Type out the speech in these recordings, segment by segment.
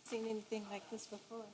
Seen anything like this before.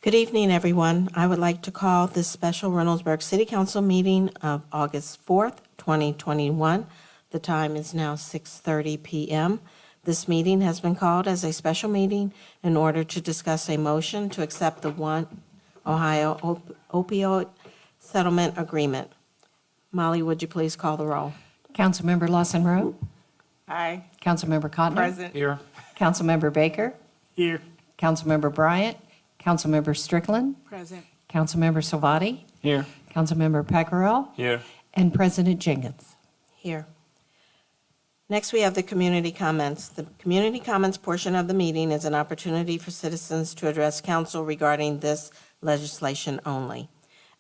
Good evening, everyone. I would like to call this special Reynoldsburg City Council meeting of August 4th, 2021. The time is now 6:30 p.m. This meeting has been called as a special meeting in order to discuss a motion to accept the One Ohio opioid settlement agreement. Molly, would you please call the roll? Councilmember Lawson Rowe. Aye. Councilmember Cotner. Present. Here. Councilmember Baker. Here. Councilmember Bryant. Councilmember Strickland. Present. Councilmember Salvati. Here. Councilmember Peccarell. Here. And President Jenkins. Here. Next, we have the community comments. The community comments portion of the meeting is an opportunity for citizens to address council regarding this legislation only.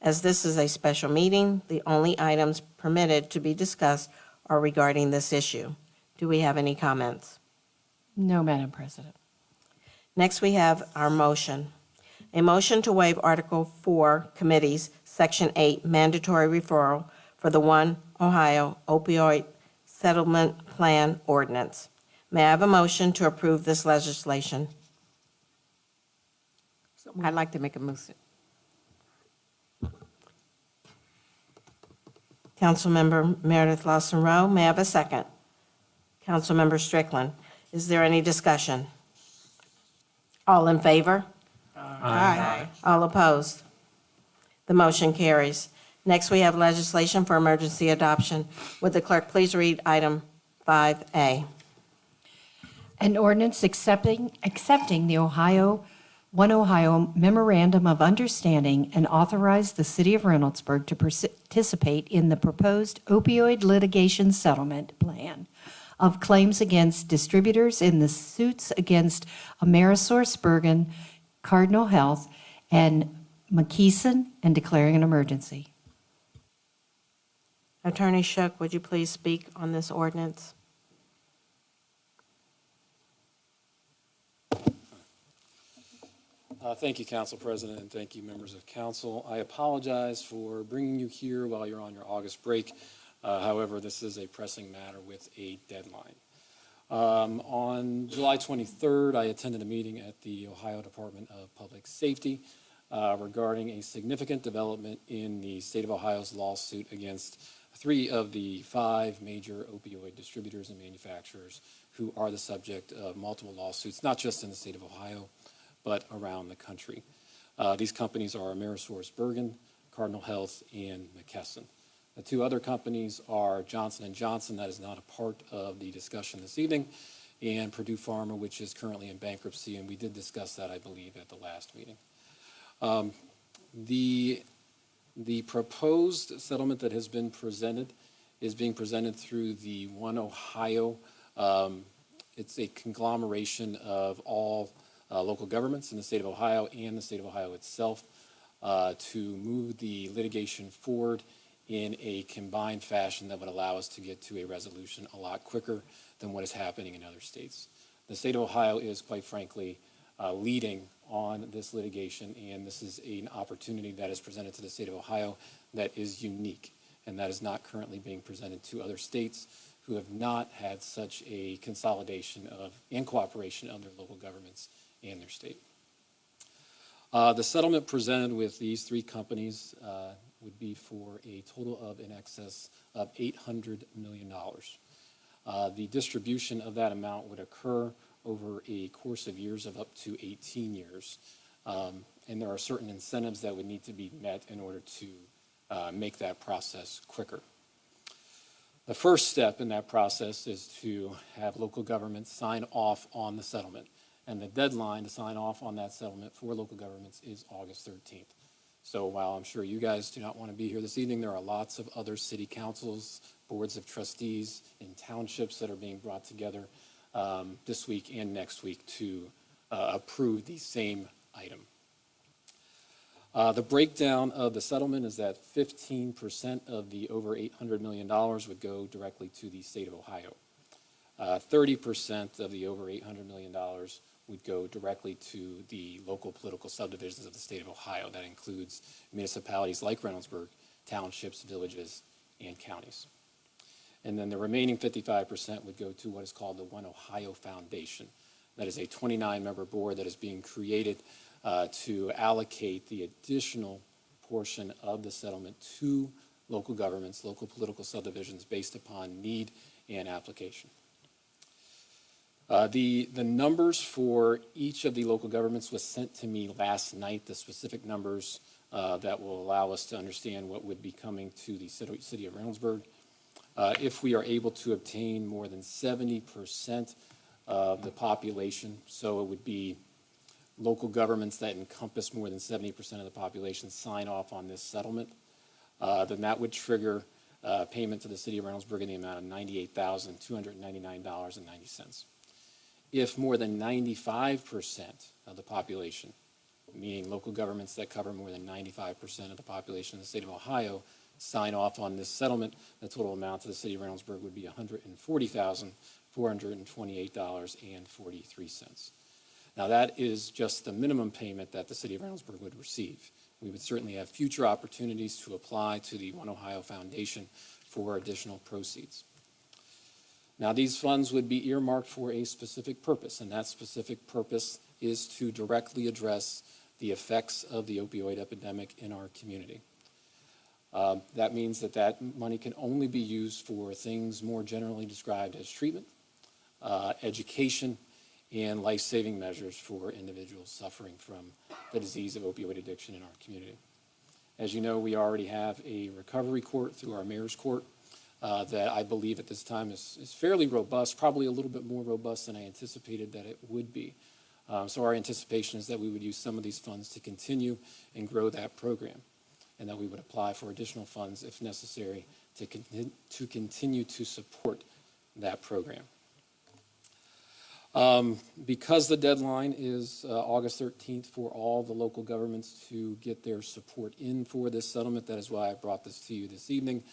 As this is a special meeting, the only items permitted to be discussed are regarding this issue. Do we have any comments? No, Madam President. Next, we have our motion. A motion to waive Article 4 Committees, Section 8 mandatory referral for the One Ohio opioid settlement plan ordinance. May I have a motion to approve this legislation? I'd like to make a motion. Councilmember Meredith Lawson Rowe, may I have a second? Councilmember Strickland, is there any discussion? All in favor? Aye. All opposed? The motion carries. Next, we have legislation for emergency adoption. Would the clerk please read item 5A? An ordinance accepting the One Ohio Memorandum of Understanding and authorize the City of Reynoldsburg to participate in the proposed opioid litigation settlement plan of claims against distributors in the suits against AmerisourceBergen, Cardinal Health, and McKesson, and declaring an emergency. Attorney Shook, would you please speak on this ordinance? Thank you, Council President, and thank you, members of council. I apologize for bringing you here while you're on your August break. However, this is a pressing matter with a deadline. On July 23rd, I attended a meeting at the Ohio Department of Public Safety regarding a significant development in the state of Ohio's lawsuit against 3 of the 5 major opioid distributors and manufacturers who are the subject of multiple lawsuits, not just in the state of Ohio, but around the country. These companies are AmerisourceBergen, Cardinal Health, and McKesson. The 2 other companies are Johnson & Johnson, that is not a part of the discussion this evening, and Purdue Pharma, which is currently in bankruptcy, and we did discuss that, I believe, at the last meeting. The proposed settlement that has been presented is being presented through the One Ohio. It's a conglomeration of all local governments in the state of Ohio and the state of Ohio itself to move the litigation forward in a combined fashion that would allow us to get to a resolution a lot quicker than what is happening in other states. The state of Ohio is, quite frankly, leading on this litigation, and this is an opportunity that is presented to the state of Ohio that is unique, and that is not currently being presented to other states who have not had such a consolidation of and cooperation of their local governments and their state. The settlement presented with these 3 companies would be for a total of in excess of $800 million. The distribution of that amount would occur over a course of years of up to 18 years. And there are certain incentives that would need to be met in order to make that process quicker. The first step in that process is to have local governments sign off on the settlement. And the deadline to sign off on that settlement for local governments is August 13th. So while I'm sure you guys do not want to be here this evening, there are lots of other city councils, boards of trustees, and townships that are being brought together this week and next week to approve the same item. The breakdown of the settlement is that 15% of the over $800 million would go directly to the state of Ohio. 30% of the over $800 million would go directly to the local political subdivisions of the state of Ohio. That includes municipalities like Reynoldsburg, townships, villages, and counties. And then the remaining 55% would go to what is called the One Ohio Foundation. That is a 29-member board that is being created to allocate the additional portion of the settlement to local governments, local political subdivisions based upon need and application. The numbers for each of the local governments was sent to me last night, the specific numbers that will allow us to understand what would be coming to the city of Reynoldsburg. If we are able to obtain more than 70% of the population, so it would be local governments that encompass more than 70% of the population sign off on this settlement, then that would trigger payment to the city of Reynoldsburg in the amount of $98,299.90. If more than 95% of the population, meaning local governments that cover more than 95% of the population in the state of Ohio, sign off on this settlement, the total amount to the city of Reynoldsburg would be $140,428.43. Now, that is just the minimum payment that the city of Reynoldsburg would receive. We would certainly have future opportunities to apply to the One Ohio Foundation for additional proceeds. Now, these funds would be earmarked for a specific purpose, and that specific purpose is to directly address the effects of the opioid epidemic in our community. That means that that money can only be used for things more generally described as treatment, education, and life-saving measures for individuals suffering from the disease of opioid addiction in our community. As you know, we already have a recovery court through our mayor's court that I believe at this time is fairly robust, probably a little bit more robust than I anticipated that it would be. So our anticipation is that we would use some of these funds to continue and grow that program, and that we would apply for additional funds if necessary to continue to support that program. Because the deadline is August 13th for all the local governments to get their support in for this settlement, that is why I brought this to you this evening,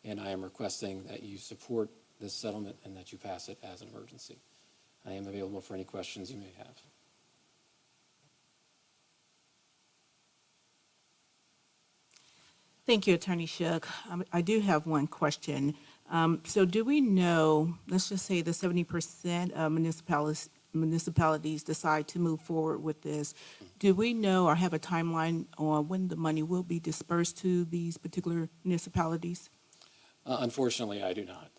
and I am requesting that you support this settlement and that you pass it as an emergency. I am available for any questions you may have. Thank you, Attorney Shook. I do have one question. So do we know, let's just say the 70% of municipalities decide to move forward with this. Do we know or have a timeline on when the money will be dispersed to these particular municipalities? Unfortunately, I do not.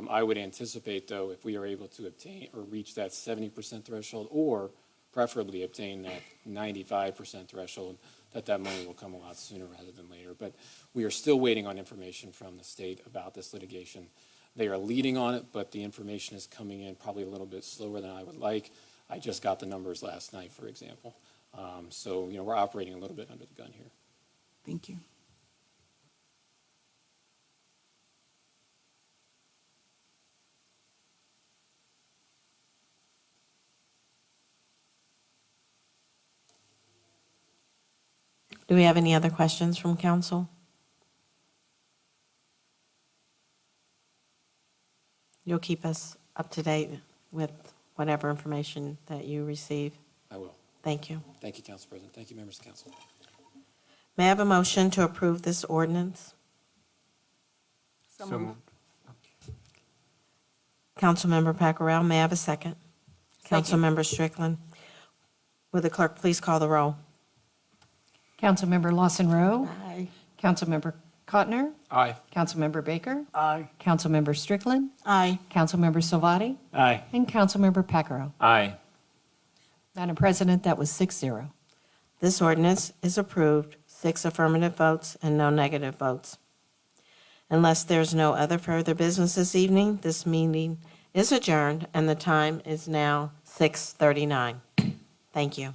I would anticipate, though, if we are able to obtain or reach that 70% threshold, or preferably obtain that 95% threshold, that money will come a lot sooner rather than later. But we are still waiting on information from the state about this litigation. They are leading on it, but the information is coming in probably a little bit slower than I would like. I just got the numbers last night, for example. So, we're operating a little bit under the gun here. Thank you. Do we have any other questions from council? You'll keep us up to date with whatever information that you receive. I will. Thank you. Thank you, Council President. Thank you, members of council. May I have a motion to approve this ordinance? So moved. Councilmember Pacquiao, may I have a second? Second. Councilmember Strickland. Will the clerk please call the roll? Councilmember Lawson Rowe. Aye. Councilmember Cotner. Aye. Councilmember Baker. Aye. Councilmember Strickland. Aye. Councilmember Salvati. Aye. And Councilmember Pacquiao. Aye. Madam President, that was 6-0. This ordinance is approved, 6 affirmative votes and no negative votes. Unless there's no other further business this evening, this meeting is adjourned and the time is now 6:39. Thank you.